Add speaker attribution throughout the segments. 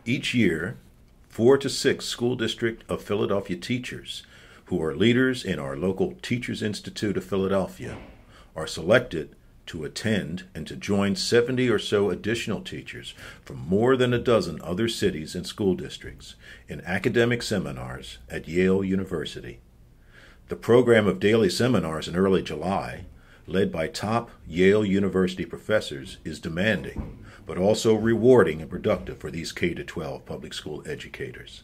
Speaker 1: Each year, 4 to 6 School District of Philadelphia teachers who are leaders in our local Teachers Institute of Philadelphia are selected to attend and to join 70 or so additional teachers from more than a dozen other cities and school districts in academic seminars at Yale University. The program of daily seminars in early July, led by top Yale University professors, is demanding, but also rewarding and productive for these K-12 public school educators.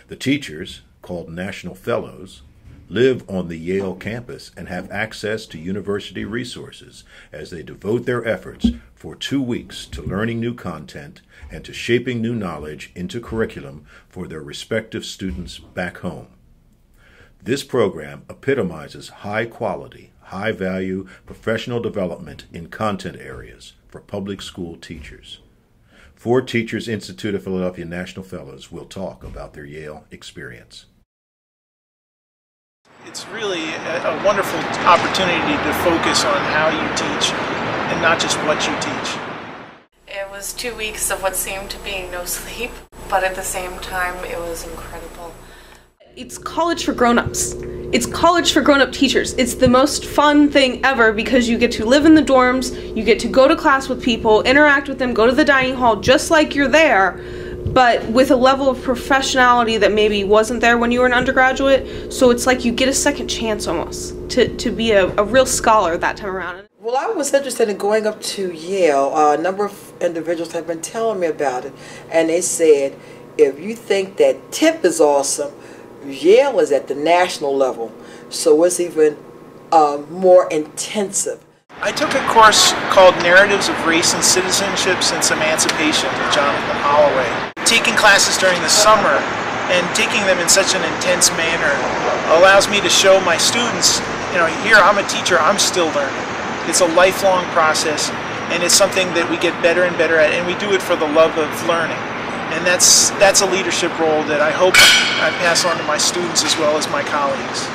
Speaker 1: The teachers, called National Fellows, live on the Yale campus and have access to university resources as they devote their efforts for 2 weeks to learning new content and to shaping new knowledge into curriculum for their respective students back home. This program epitomizes high-quality, high-value professional development in content areas for public school teachers. 4 Teachers Institute of Philadelphia National Fellows will talk about their Yale experience.
Speaker 2: It's really a wonderful opportunity to focus on how you teach and not just what you teach.
Speaker 3: It was 2 weeks of what seemed to be no sleep, but at the same time it was incredible.
Speaker 4: It's college for grown-ups. It's college for grown-up teachers. It's the most fun thing ever because you get to live in the dorms, you get to go to class with people, interact with them, go to the dining hall just like you're there, but with a level of professionality that maybe wasn't there when you were an undergraduate. So it's like you get a second chance almost to be a real scholar that time around.
Speaker 5: Well, I was interested in going up to Yale. A number of individuals have been telling me about it, and they said, if you think that TIP is awesome, Yale is at the national level, so it's even more intensive.
Speaker 2: I took a course called Narratives of Race and Citizenship Since Emancipation with Jonathan Holloway. Taking classes during the summer and taking them in such an intense manner allows me to show my students, here I'm a teacher, I'm still learning. It's a lifelong process, and it's something that we get better and better at, and we do it for the love of learning. And that's a leadership role that I hope I pass on to my students as well as my colleagues.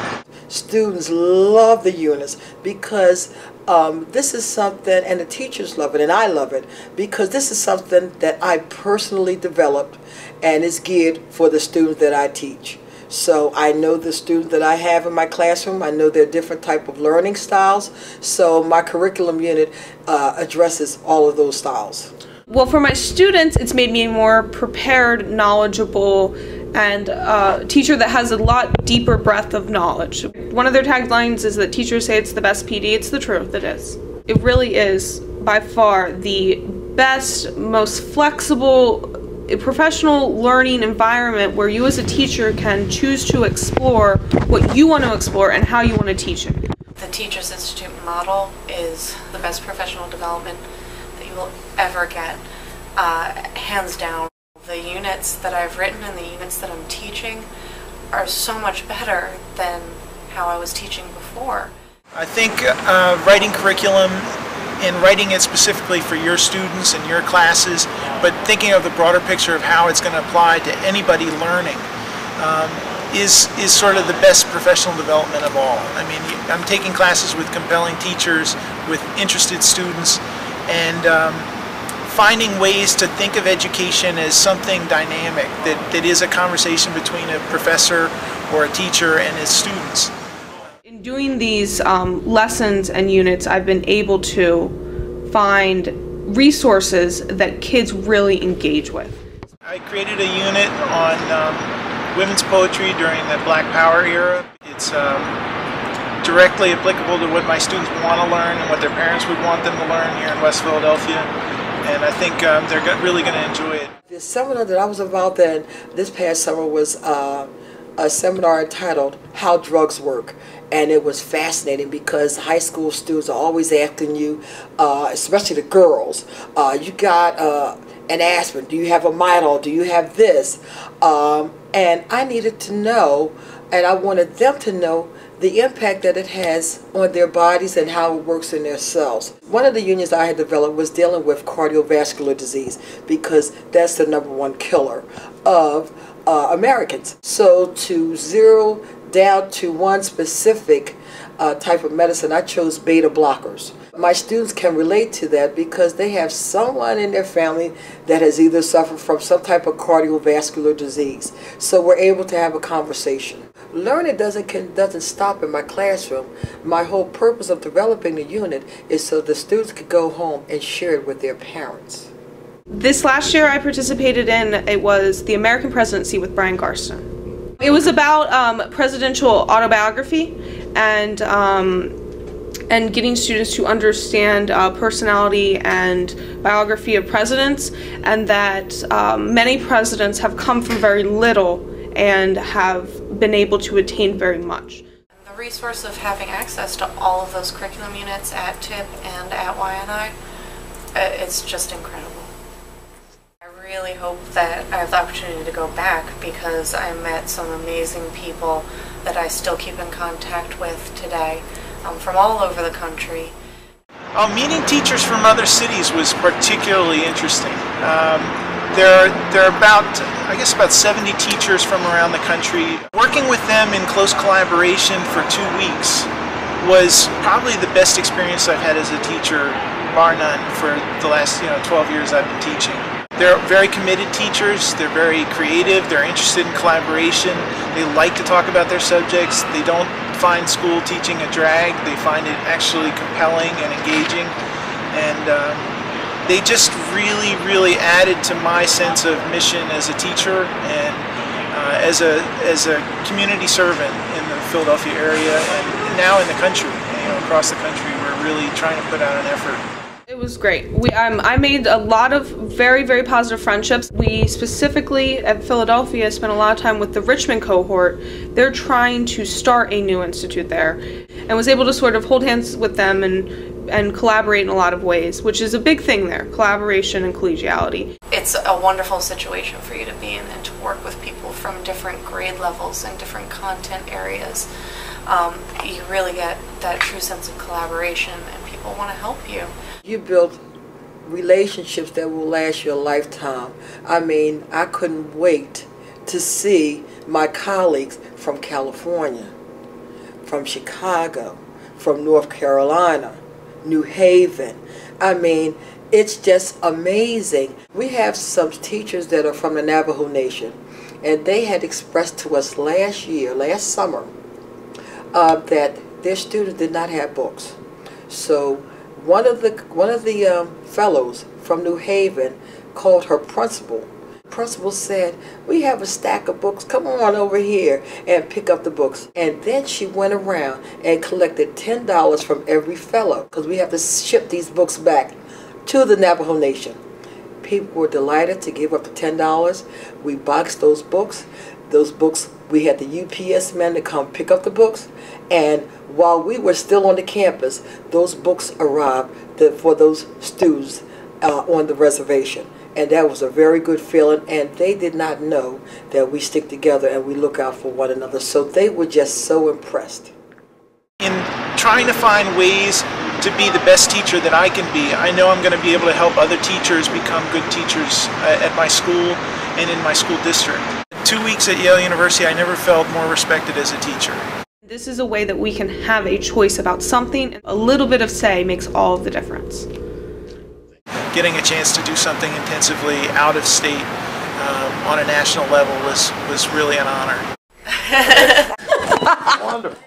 Speaker 5: Students love the units because this is something, and the teachers love it, and I love it, because this is something that I personally developed and is geared for the students that I teach. So I know the students that I have in my classroom, I know their different type of learning styles, so my curriculum unit addresses all of those styles.
Speaker 4: Well, for my students, it's made me a more prepared, knowledgeable, and teacher that has a lot deeper breadth of knowledge. One of their taglines is that teachers say it's the best PD. It's the truth, it is. It really is, by far, the best, most flexible, professional learning environment where you as a teacher can choose to explore what you want to explore and how you want to teach it.
Speaker 3: The Teachers Institute model is the best professional development that you will ever get, hands down. The units that I've written and the units that I'm teaching are so much better than how I was teaching before.
Speaker 2: I think writing curriculum and writing it specifically for your students and your classes, but thinking of the broader picture of how it's going to apply to anybody learning is sort of the best professional development of all. I mean, I'm taking classes with compelling teachers, with interested students, and finding ways to think of education as something dynamic, that is a conversation between a professor or a teacher and his students.
Speaker 4: In doing these lessons and units, I've been able to find resources that kids really engage with.
Speaker 2: I created a unit on women's poetry during the Black Power era. It's directly applicable to what my students want to learn and what their parents would want them to learn here in West Philadelphia. And I think they're really going to enjoy it.
Speaker 5: The seminar that I was involved in this past summer was a seminar entitled How Drugs Work. And it was fascinating because high school students are always asking you, especially the girls, you got an aspirin, do you have a Midol, do you have this? And I needed to know, and I wanted them to know, the impact that it has on their bodies and how it works in their cells. One of the unions I had developed was dealing with cardiovascular disease because that's the #1 killer of Americans. So to zero down to one specific type of medicine, I chose beta blockers. My students can relate to that because they have someone in their family that has either suffered from some type of cardiovascular disease. So we're able to have a conversation. Learning doesn't stop in my classroom. My whole purpose of developing the unit is so the students could go home and share it with their parents.
Speaker 4: This last year I participated in, it was the American Presidency with Brian Garston. It was about presidential autobiography and getting students to understand personality and biography of presidents, and that many presidents have come from very little and have been able to attain very much.
Speaker 3: The resource of having access to all of those curriculum units at TIP and at YNI, it's just incredible. I really hope that I have the opportunity to go back because I met some amazing people that I still keep in contact with today. From all over the country.
Speaker 2: Meeting teachers from other cities was particularly interesting. There are about 70 teachers from around the country. Working with them in close collaboration for 2 weeks was probably the best experience I've had as a teacher, bar none, for the last 12 years I've been teaching. They're very committed teachers, they're very creative, they're interested in collaboration, they like to talk about their subjects, they don't find school teaching a drag, they find it actually compelling and engaging, and they just really added to my sense of mission as a teacher and as a community servant in the Philadelphia area and now in the country, across the country. We're really trying to put out an effort.
Speaker 4: It was great. I made a lot of very positive friendships. We specifically at Philadelphia spent a lot of time with the Richmond cohort. They're trying to start a new institute there, and was able to sort of hold hands with them and collaborate in a lot of ways, which is a big thing there, collaboration and collegiality.
Speaker 3: It's a wonderful situation for you to be in and to work with people from different grade levels and different content areas. You really get that true sense of collaboration and people want to help you.
Speaker 5: You build relationships that will last your lifetime. I mean, I couldn't wait to see my colleagues from California, from Chicago, from North Carolina, New Haven. I mean, it's just amazing. We have some teachers that are from the Navajo Nation, and they had expressed to us last summer, that their students did not have books. So one of the fellows from New Haven called her principal. The principal said, "We have a stack of books. Come on over here and pick up the books." And then she went around and collected $10 from every fellow because we have to ship these books back to the Navajo Nation. People were delighted to give up the $10. We boxed those books. We had the UPS men to come pick up the books, and while we were still on the campus, those books arrived for those students on the reservation. And that was a very good feeling, and they did not know that we stick together and we look out for one another, so they were just so impressed.
Speaker 2: In trying to find ways to be the best teacher that I can be, I know I'm going to be able to help other teachers become good teachers at my school and in my school district. 2 weeks at Yale University, I never felt more respected as a teacher.
Speaker 4: This is a way that we can have a choice about something. A little bit of say makes all of the difference.
Speaker 2: Getting a chance to do something intensively out of state on a national level was really an honor.
Speaker 1: Wonderful.